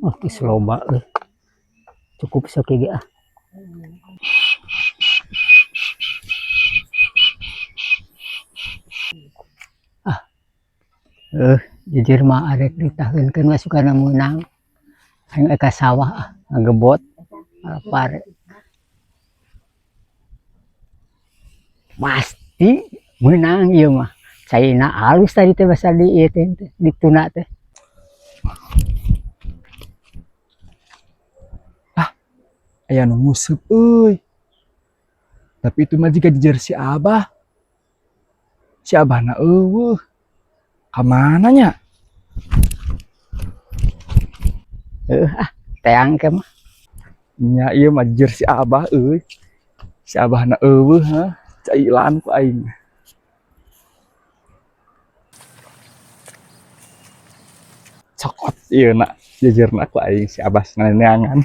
Oh, kisloba cukup sakit ah. Jujur mah arek ditahkeunkeun mah suka menang. Aing eka sawah ngagebot pare. Pasti menang ieu mah. Caina halus tadi teh basa di ieu teh dituna teh. Aya nu nguseup euy. Tapi itu mah jika dijer si Abah. Si Abahna eueuh. Ka mana nya? Teang ke mah. Nya ieu mah dijer si Abah euy. Si Abahna eueuh hah. Cailan ku aing. Cokot ieu na jejerna ku aing si Abah nganeangan.